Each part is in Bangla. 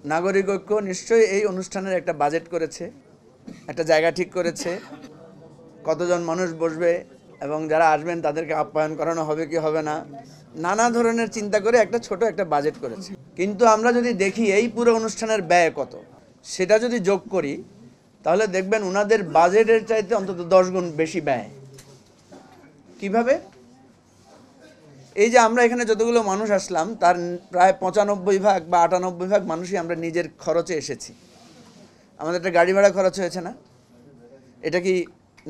নাগরিক ঐক্য নিশ্চয়ই এই অনুষ্ঠানের একটা বাজেট করেছে, একটা জায়গা ঠিক করেছে, কতজন মানুষ বসবে এবং যারা আসবেন তাদেরকে আপ্যায়ন করানো হবে কি হবে না, নানা ধরনের চিন্তা করে একটা ছোট একটা বাজেট করেছে। কিন্তু আমরা যদি দেখি এই পুরো অনুষ্ঠানের ব্যয় কত, সেটা যদি যোগ করি তাহলে দেখবেন ওনাদের বাজেটের চাইতে অন্তত 10 গুণ বেশি ব্যয়। কিভাবে? এই যে আমরা এখানে যতগুলো মানুষ আসলাম তার প্রায় 95% বা 98% মানুষই আমরা নিজের খরচে এসেছি। আমাদের একটা গাড়ি ভাড়া খরচ হয়েছে না? এটা কি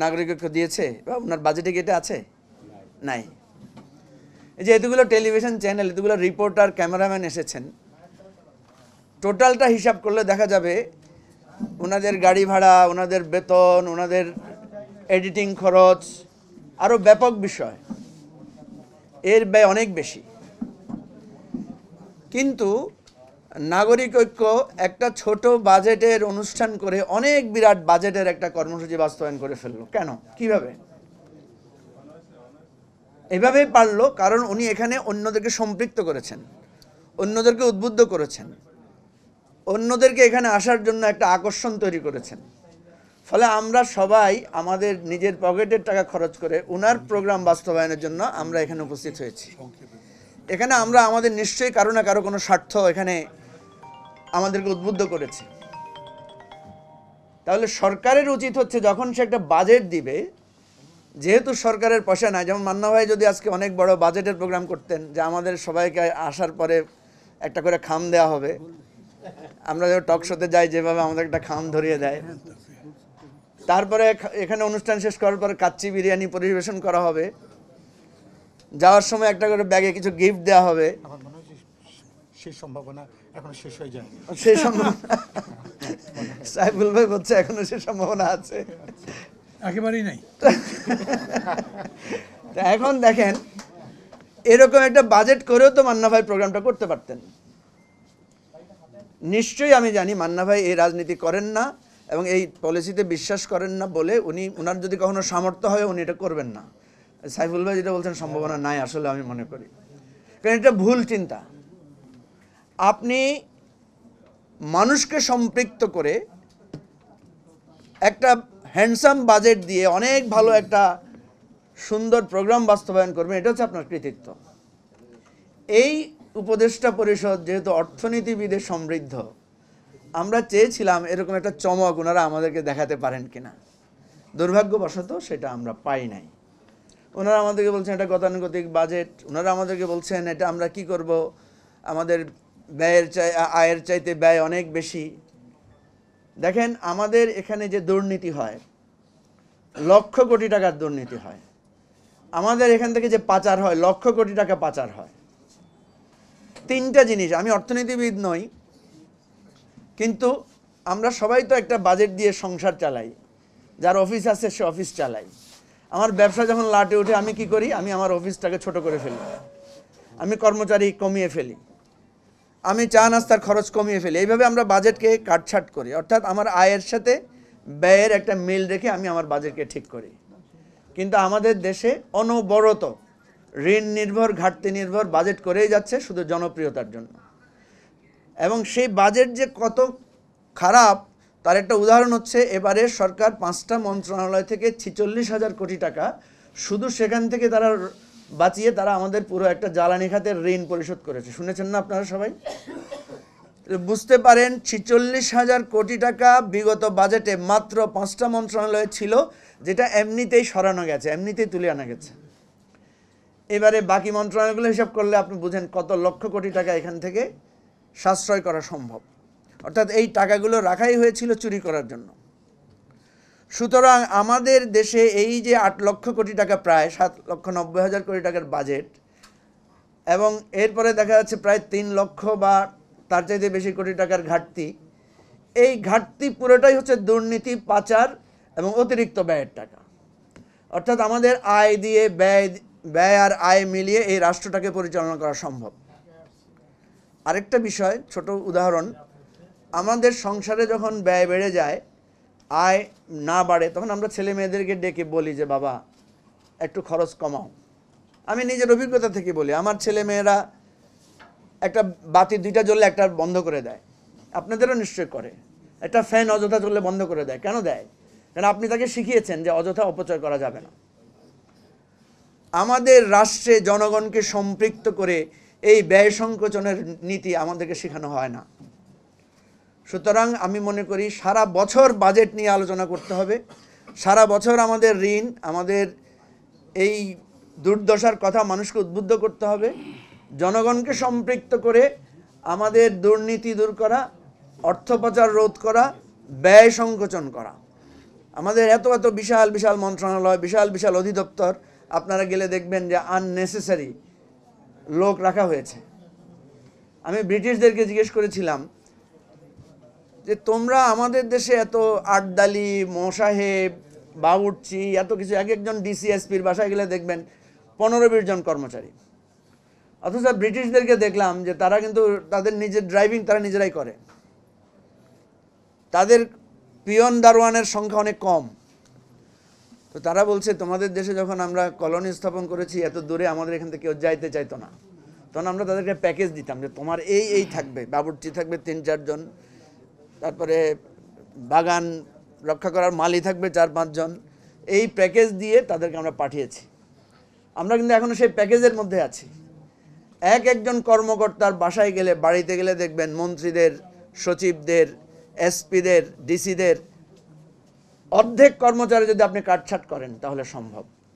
নাগরিক ঐক্য দিয়েছে বা ওনার বাজেটে কি এটা আছে? নাই। এই যে এতগুলো টেলিভিশন চ্যানেল, এতগুলো রিপোর্টার, ক্যামেরাম্যান এসেছেন, টোটালটা হিসাব করলে দেখা যাবে ওনাদের গাড়ি ভাড়া, ওনাদের বেতন, ওনাদের এডিটিং খরচ, আরও ব্যাপক বিষয়, এর ব্যয় অনেক বেশি। কিন্তু নাগরিক ঐক্য একটা ছোট বাজেটের অনুষ্ঠান করে অনেক বিরাট বাজেটের একটা কর্মসূচি বাস্তবায়ন করে ফেললো। কেন? কিভাবে? এভাবেই পারলো কারণ উনি এখানে অন্যদেরকে সম্পৃক্ত করেছেন, অন্যদেরকে উদ্বুদ্ধ করেছেন, অন্যদেরকে এখানে আসার জন্য একটা আকর্ষণ তৈরি করেছেন। ফলে আমরা সবাই আমাদের নিজের পকেটের টাকা খরচ করে ওনার প্রোগ্রাম বাস্তবায়নের জন্য আমরা এখানে উপস্থিত হয়েছি। এখানে আমরা আমাদের নিশ্চয়ই কারো না কারো কোনো স্বার্থ এখানে আমাদেরকে উদ্বুদ্ধ করেছে। তাহলে সরকারের উচিত হচ্ছে যখন সে একটা বাজেট দিবে, যেহেতু সরকারের পয়সা নাই, যেমন মান্না ভাই যদি আজকে অনেক বড় বাজেটের প্রোগ্রাম করতেন যে আমাদের সবাইকে আসার পরে একটা করে খাম দেওয়া হবে, আমরা যে টক শোতে যাই যেভাবে আমাদের একটা খাম ধরিয়ে দেয়, তারপরে এখানে অনুষ্ঠান শেষ করার পরে কাচ্চি বিরিয়ানি পরিবেশন করা হবে, যাওয়ার সময় একটা করে ব্যাগে কিছু গিফট দেওয়া হবে, সেই সম্ভাবনা এখন শেষ হয়ে যায়। সেই সম্ভাবনা সাইফুল ভাই বলছে এখনো সেই সম্ভাবনা আছে, একেবারেই নাই। এখন দেখেন এরকম একটা বাজেট করেও তো মান্না ভাই প্রোগ্রামটা করতে পারতেন। নিশ্চয়ই আমি জানি মান্না ভাই এই রাজনীতি করেন না এবং এই পলিসিতে বিশ্বাস করেন না বলে ওনার যদি কখনো সামর্থ্য হয় উনি এটা করবেন না। সাইফুল ভাই যেটা বলছেন সম্ভাবনা নাই, আসলে আমি মনে করি, কারণ এটা ভুল চিন্তা। আপনি মানুষকে সম্পৃক্ত করে একটা হ্যান্ডসাম বাজেট দিয়ে অনেক ভালো একটা সুন্দর প্রোগ্রাম বাস্তবায়ন করবেন, এটা হচ্ছে আপনার কৃতিত্ব। এই উপদেষ্টা পরিষদ যেহেতু অর্থনীতিবিদে সমৃদ্ধ, আমরা চেয়েছিলাম এরকম একটা চমক ওনারা আমাদেরকে দেখাতে পারেন কিনা। দুর্ভাগ্যবশত সেটা আমরা পাই নাই। ওনারা আমাদেরকে বলছেন এটা গতানুগতিক বাজেট, ওনারা আমাদেরকে বলছেন এটা আমরা কি করব, আমাদের আয়ের চাইতে ব্যয় অনেক বেশি। দেখেন আমাদের এখানে যে দুর্নীতি হয়, লক্ষ কোটি টাকার দুর্নীতি হয়, আমাদের এখান থেকে যে পাচার হয়, লক্ষ কোটি টাকা পাচার হয়। তিনটা জিনিস, আমি অর্থনীতিবিদ নই, কিন্তু আমরা সবাই তো একটা বাজেট দিয়ে সংসার চালাই, যার অফিস আছে সে অফিস চালাই। আমার ব্যবসা যখন লাটে ওঠে আমি কি করি, আমি আমার অফিসটাকে ছোট করে ফেলি, আমি কর্মচারী কমিয়ে ফেলি, আমি চা নাস্তার খরচ কমিয়ে ফেলি। এইভাবে আমরা বাজেটকে কাটছাট করি, অর্থাৎ আমার আয়ের সাথে ব্যয়ের একটা মিল রেখে আমি আমার বাজেটকে ঠিক করি। কিন্তু আমাদের দেশে অনবরত ঋণ নির্ভর, ঘাটতি নির্ভর বাজেট করেই যাচ্ছে শুধু জনপ্রিয়তার জন্য। এবং সেই বাজেট যে কত খারাপ তার একটা উদাহরণ হচ্ছে এবারে সরকার 5টা মন্ত্রণালয় থেকে 46,000 কোটি টাকা শুধু সেখান থেকে তারা বাঁচিয়ে তারা আমাদের পুরো একটা জ্বালানি খাতের ঋণ পরিশোধ করেছে। শুনেছেন না আপনারা সবাই? বুঝতে পারেন 46,000 কোটি টাকা বিগত বাজেটে মাত্র 5টা মন্ত্রণালয়ে ছিল, যেটা এমনিতেই সরানো গেছে, এমনিতেই তুলে আনা গেছে। এবারে বাকি মন্ত্রণালয়গুলো হিসাব করলে আপনি বুঝেন কত লক্ষ কোটি টাকা এখান থেকে সাশ্রয় করা সম্ভব। অর্থাৎ এই টাকাগুলো রাখাই হয়েছিল চুরি করার জন্য। সুতরাং আমাদের দেশে এই যে 8 লক্ষ কোটি টাকা, প্রায় 7,90,000 কোটি টাকার বাজেট, এবং এরপরে দেখা যাচ্ছে প্রায় 3 লক্ষ বা তার চাইতে বেশি কোটি টাকার ঘাটতি। এই ঘাটতি পুরোটাই হচ্ছে দুর্নীতি, পাচার এবং অতিরিক্ত ব্যয়ের টাকা। অর্থাৎ আমাদের আয় দিয়ে ব্যয় আর আয় মিলিয়ে এই রাষ্ট্রটাকে পরিচালনা করা সম্ভব। আরেকটা বিষয়, ছোট উদাহরণ, আমাদের সংসারে যখন ব্যয় বেড়ে যায়, আয় না বাড়ে, তখন আমরা ছেলে মেয়েদেরকে ডেকে বলি যে বাবা একটু খরচ কমাও। আমি নিজের অভিজ্ঞতা থেকে বলি, আমার ছেলে মেয়েরা একটা বাতি 2টা জ্বললে একটা বন্ধ করে দেয়, আপনাদেরও নিশ্চয় করে। একটা ফ্যান অযথা চললে বন্ধ করে দেয়, কেন দেয়? কারণ আপনি তাকে শিখিয়েছেন যে অযথা অপচয় করা যাবে না। আমাদের রাষ্ট্রে জনগণকে সম্পৃক্ত করে এই ব্যয় সংকোচনের নীতি আমাদেরকে শেখানো হয় না। সুতরাং আমি মনে করি সারা বছর বাজেট নিয়ে আলোচনা করতে হবে। সারা বছর আমাদের ঋণ, আমাদের এই দুর্দশার কথা মানুষকে উদ্বুদ্ধ করতে হবে, জনগণকে সম্পৃক্ত করে আমাদের দুর্নীতি দূর করা, অর্থ পাচার রোধ করা, ব্যয় সংকোচন করা। আমাদের এত এত বিশাল বিশাল মন্ত্রণালয়, বিশাল বিশাল অধিদপ্তর, আপনারা গেলে দেখবেন যে আননেসেসারি লোক রাখা হয়েছে। আমি ব্রিটিশদেরকে জিজ্ঞেস করেছিলাম যে তোমরা আমাদের দেশে এত আটদালি, মোসাহেব, বাবুর্চি, এত কিছু, এক একজন ডিসিএসপির বাসায় গেলে দেখবেন 15-20 জন কর্মচারী। অথচ ব্রিটিশদেরকে দেখলাম যে তারা কিন্তু তাদের নিজের ড্রাইভিং তারা নিজেরাই করে, তাদের পিয়ন দারোয়ানের সংখ্যা অনেক কম। তো তারা বলছে তোমাদের দেশে যখন আমরা কলোনি স্থাপন করেছি এত দূরে, আমাদের এখান থেকে কেউ যাইতে চাইতো না, তখন আমরা তাদেরকে প্যাকেজ দিতাম যে তোমার এই থাকবে, বাবুর্চি থাকবে 3-4 জন, তারপরে বাগান রক্ষা করার মালি থাকবে 4-5 জন। এই প্যাকেজ দিয়ে তাদেরকে আমরা পাঠিয়েছি। আমরা কিন্তু এখনও সেই প্যাকেজের মধ্যে আছি। এক একজন কর্মকর্তার বাসায় গেলে, বাড়িতে গেলে দেখবেন মন্ত্রীদের, সচিবদের, এসপিদের, ডিসিদের অর্ধেক কর্মচারী যদি আপনি কাটছাঁট করেন তাহলে সম্ভব।